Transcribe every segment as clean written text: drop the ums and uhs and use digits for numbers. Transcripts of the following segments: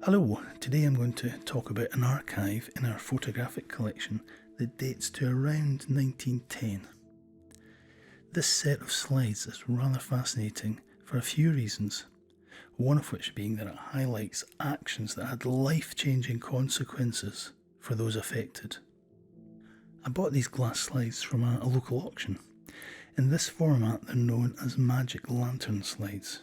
Hello, today I'm going to talk about an archive in our photographic collection that dates to around 1910. This set of slides is rather fascinating for a few reasons, one of which being that it highlights actions that had life-changing consequences for those affected. I bought these glass slides from a local auction. In this format they're known as magic lantern slides.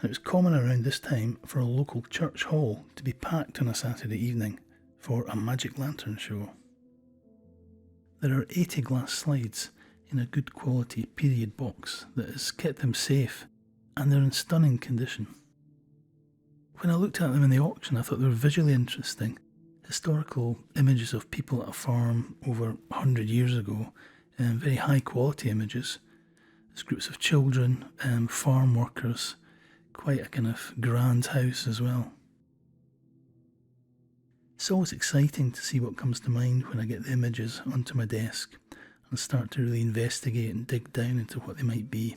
And it was common around this time for a local church hall to be packed on a Saturday evening for a magic lantern show. There are 80 glass slides in a good quality period box that has kept them safe, and they're in stunning condition. When I looked at them in the auction, I thought they were visually interesting. Historical images of people at a farm over 100 years ago, and very high quality images. There's groups of children, farm workers, quite a kind of grand house as well. It's always exciting to see what comes to mind when I get the images onto my desk and start to really investigate and dig down into what they might be.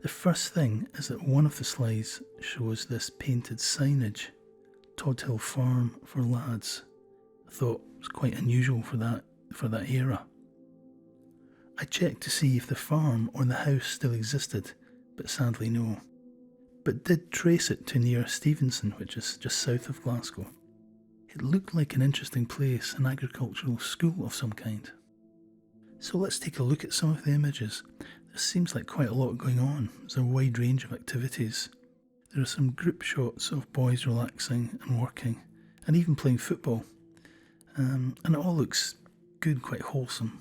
The first thing is that one of the slides shows this painted signage, Todhill Farm for Lads. I thought it was quite unusual for that era. I checked to see if the farm or the house still existed, but sadly no. But did trace it to near Stevenson, which is just south of Glasgow. It looked like an interesting place, an agricultural school of some kind. So let's take a look at some of the images. There seems like quite a lot going on. There's a wide range of activities. There are some group shots of boys relaxing and working, and even playing football. And it all looks good, quite wholesome.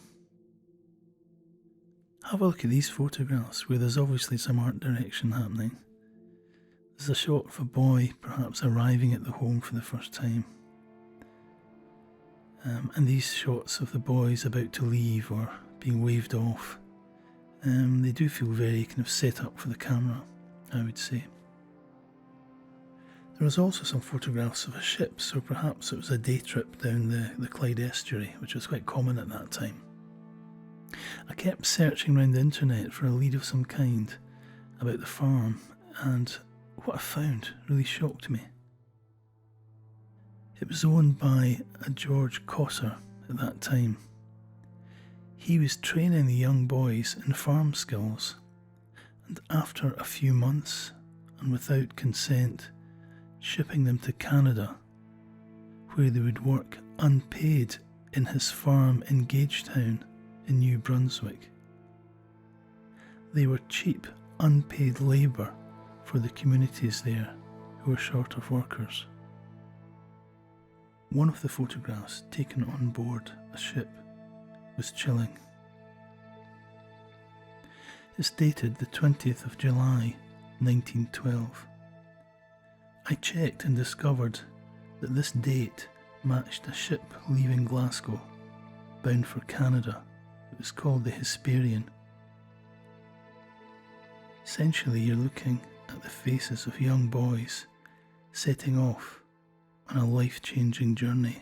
Have a look at these photographs where there's obviously some art direction happening. There's a shot of a boy perhaps arriving at the home for the first time. And these shots of the boys about to leave or being waved off, they do feel very kind of set up for the camera, I would say. There was also some photographs of a ship, so perhaps it was a day trip down the Clyde estuary, which was quite common at that time. I kept searching around the internet for a lead of some kind about the farm, and what I found really shocked me. It was owned by a George Cosser at that time. He was training the young boys in farm skills, and after a few months, and without consent, shipping them to Canada, where they would work unpaid in his farm in Gagetown in New Brunswick. They were cheap, unpaid labour for the communities there who were short of workers. One of the photographs taken on board a ship was chilling. It's dated the 20th of July 1912. I checked and discovered that this date matched a ship leaving Glasgow, bound for Canada. It was called the Hesperian. Essentially, you're looking at the faces of young boys setting off on a life-changing journey.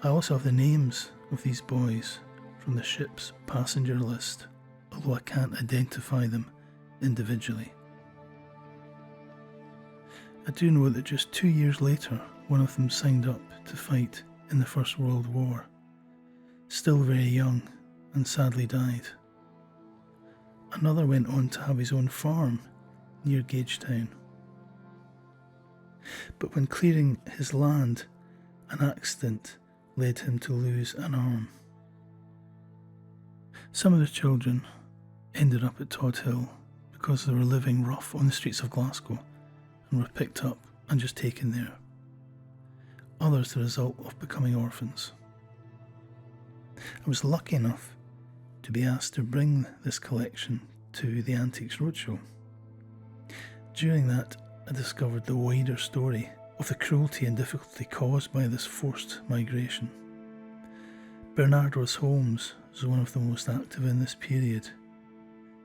I also have the names of these boys from the ship's passenger list, although I can't identify them individually. I do know that just 2 years later, one of them signed up to fight in the First World War, still very young, and sadly died. Another went on to have his own farm near Gagetown. But when clearing his land, an accident led him to lose an arm. Some of the children ended up at Todhill because they were living rough on the streets of Glasgow and were picked up and just taken there. Others the result of becoming orphans. I was lucky enough to be asked to bring this collection to the Antiques Roadshow. During that, I discovered the wider story of the cruelty and difficulty caused by this forced migration. Bernardo's Holmes was one of the most active in this period,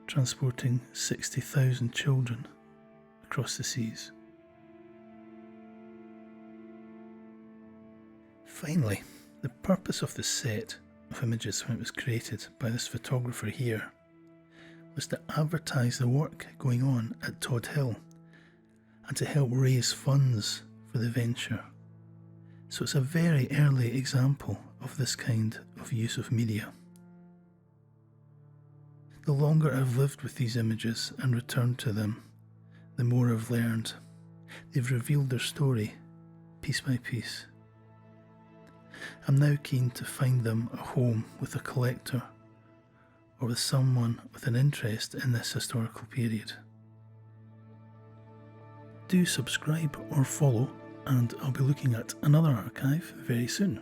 transporting 60,000 children across the seas. Finally, the purpose of the set of images when it was created by this photographer here was to advertise the work going on at Todhill and to help raise funds for the venture. So it's a very early example of this kind of use of media. The longer I've lived with these images and returned to them, the more I've learned. They've revealed their story, piece by piece. I'm now keen to find them a home with a collector, or with someone with an interest in this historical period. Do subscribe or follow, and I'll be looking at another archive very soon.